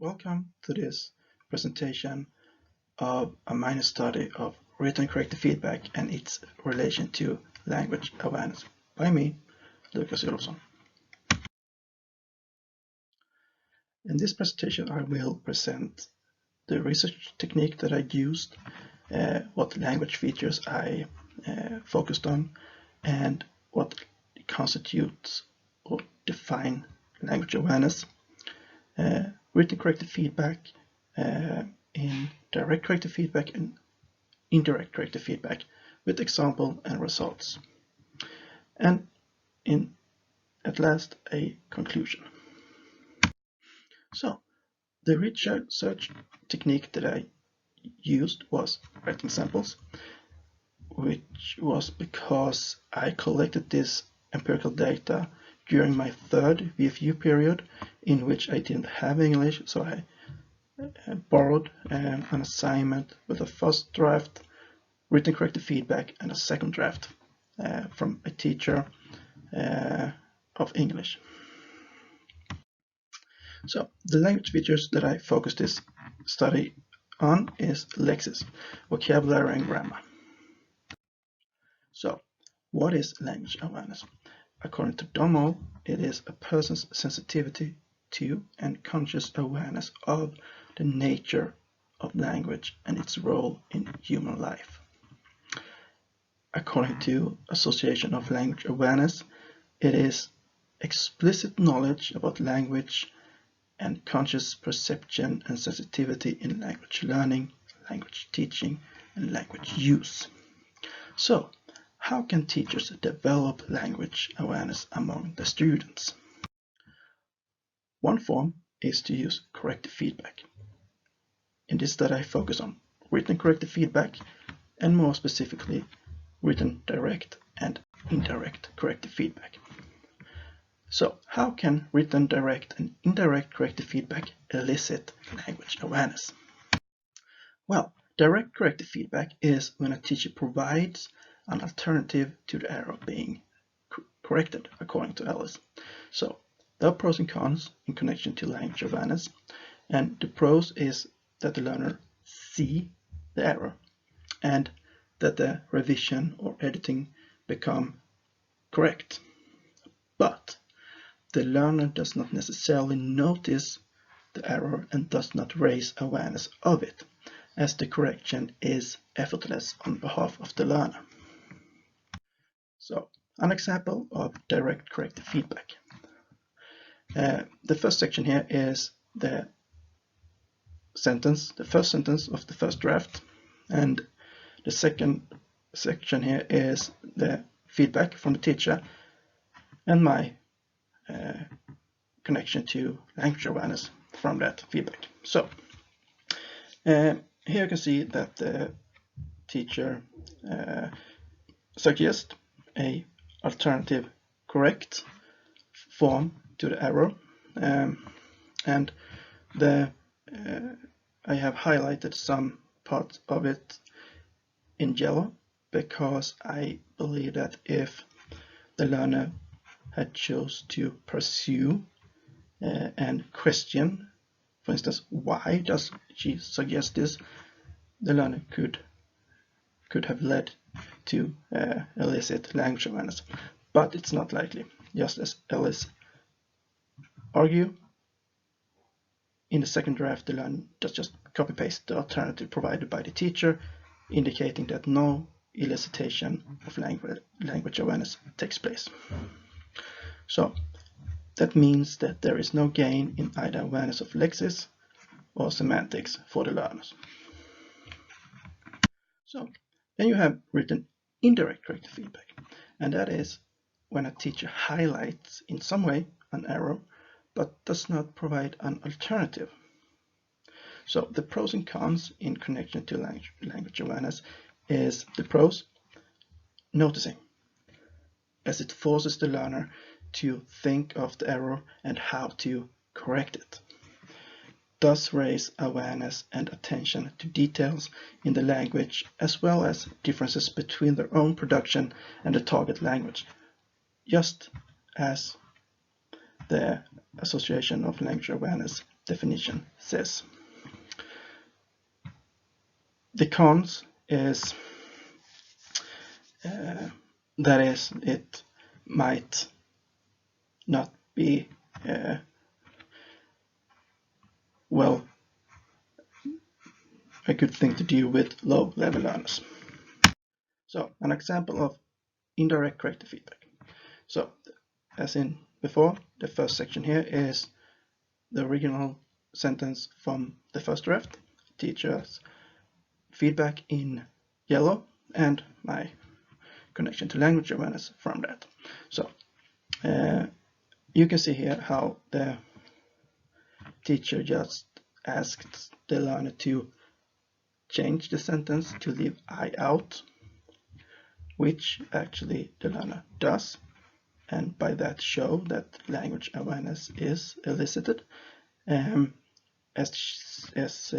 Welcome to this presentation of a minor study of written corrective feedback and its relation to language awareness by me, Lucas Olofsson. In this presentation, I will present the research technique that I used, what language features I focused on, and what constitutes or define language awareness, written corrective feedback, in direct corrective feedback and indirect corrective feedback with example and results. And at last, a conclusion. So, the research technique that I used was writing samples, which was because I collected this empirical data during my third VFU period, in which I didn't have English, so I borrowed an assignment with a first draft, written corrective feedback, and a second draft from a teacher of English. So the language features that I focused this study on is lexis, vocabulary and grammar. So what is language awareness? According to Domo, it is a person's sensitivity to and conscious awareness of the nature of language and its role in human life. According to Association of Language Awareness, it is explicit knowledge about language and conscious perception and sensitivity in language learning, language teaching, and language use. So, how can teachers develop language awareness among the students? One form is to use corrective feedback. In this study, I focus on written corrective feedback and more specifically written direct and indirect corrective feedback. So how can written direct and indirect corrective feedback elicit language awareness? Well, direct corrective feedback is when a teacher provides an alternative to the error being corrected, according to Ellis. So there are pros and cons in connection to language awareness, and the pros is that the learner see the error and that the revision or editing become correct. But the learner does not necessarily notice the error and does not raise awareness of it, as the correction is effortless on behalf of the learner. So, an example of direct corrective feedback. The first section here is the first sentence of the first draft, and the second section here is the feedback from the teacher and my connection to language awareness from that feedback. So here you can see that the teacher suggests a alternative correct form to the error, and I have highlighted some parts of it in yellow because I believe that if the learner had chose to pursue and question, for instance, why does she suggest this, the learner could have led to elicit language awareness, but it's not likely. Just as Ellis argue, in the second draft, the learner does just copy-paste the alternative provided by the teacher, indicating that no elicitation of language awareness takes place. So that means that there is no gain in either awareness of lexis or semantics for the learners. So then you have written indirect corrective feedback, and that is when a teacher highlights in some way an error but does not provide an alternative. So the pros and cons in connection to language awareness is the pros: noticing, as it forces the learner to think of the error and how to correct it, thus raise awareness and attention to details in the language as well as differences between their own production and the target language, just as the Association of Language Awareness definition says. The cons is that is, it might not be well a good thing to do with low-level learners. So an example of indirect corrective feedback. So as in before, the first section here is the original sentence from the first draft, teacher's feedback in yellow, and my connection to language awareness from that. So you can see here how the teacher just asked the learner to change the sentence to leave I out, which actually the learner does, and by that show that language awareness is elicited. As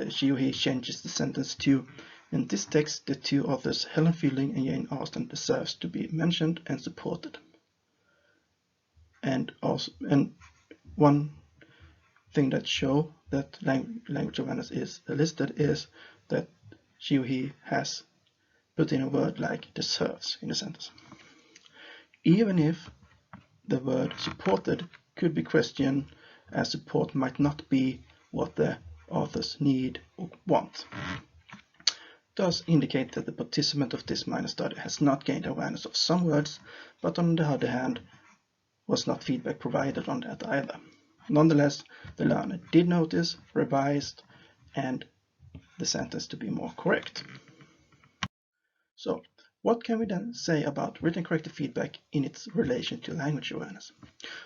she or he changes the sentence to, in this text, the two authors, Helen Fielding and Jane Austen, deserves to be mentioned and supported. And one thing that show that language awareness is elicited is that she or he has put in a word like deserves in the sentence. Even if the word supported could be questioned, as support might not be what the authors need or want. Does indicate that the participant of this minor study has not gained awareness of some words, but on the other hand was not feedback provided on that either. Nonetheless, the learner did notice, revised, and the sentence to be more correct. So, what can we then say about written corrective feedback in its relation to language awareness?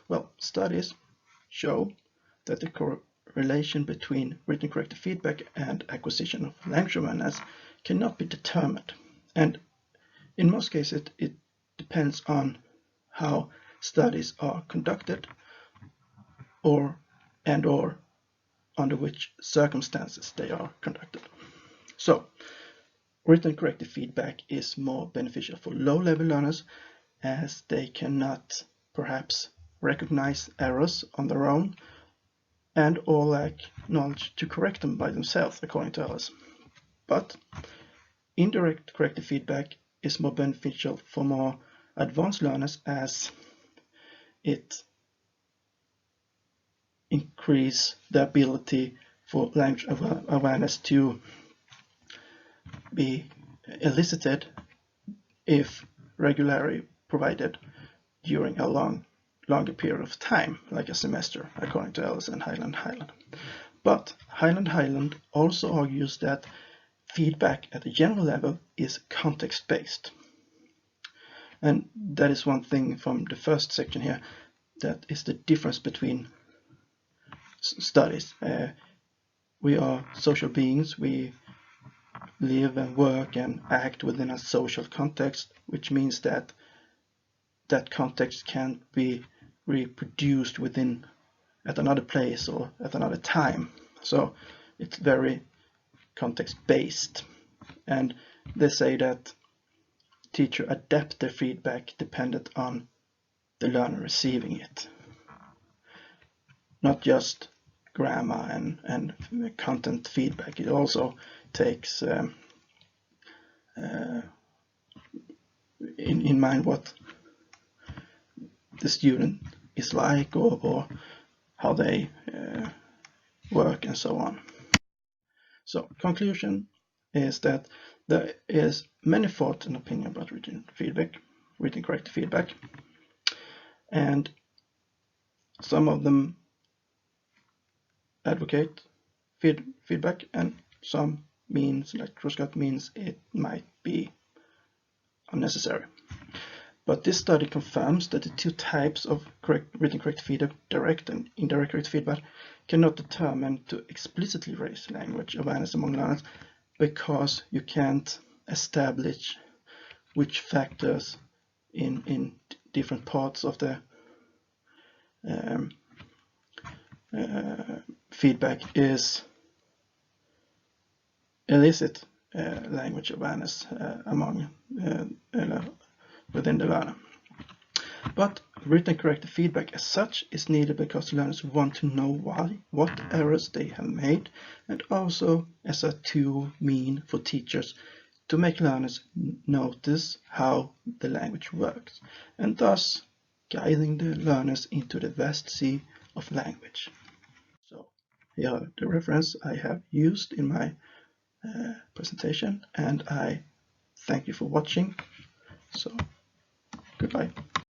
Well, studies show that the correlation between written corrective feedback and acquisition of language awareness cannot be determined. And in most cases, it depends on how studies are conducted or under which circumstances they are conducted. So, written corrective feedback is more beneficial for low-level learners, as they cannot perhaps recognize errors on their own and or lack knowledge to correct them by themselves, according to others. But indirect corrective feedback is more beneficial for more advanced learners, as it increases the ability for language awareness to be elicited if regularly provided during a longer period of time, like a semester, according to Ellis and Highland. But Highland also argues that feedback at the general level is context-based. And that is one thing from the first section here, that is the difference between studies. We are social beings, we live and work and act within a social context, which means that that context can't be reproduced at another place or at another time. So it's very context-based, and they say that teachers adapt their feedback dependent on the learner receiving it, not just grammar and content feedback. It also takes in mind what the student is like, or how they work and so on. So conclusion is that there is many thoughts and opinion about written corrective feedback, and some of them advocate feedback, and some means, like Truscott means, it might be unnecessary. But this study confirms that the two types of written corrective feedback, direct and indirect corrective feedback, cannot determine to explicitly raise language awareness among learners, because you can't establish which factors in different parts of the feedback is elicit language awareness among within the learner. But Written corrective feedback as such is needed because learners want to know why, what errors they have made, and also as a tool mean for teachers to make learners notice how the language works, and thus guiding the learners into the vast sea of language. So here are the reference I have used in my presentation, and I thank you for watching. So goodbye.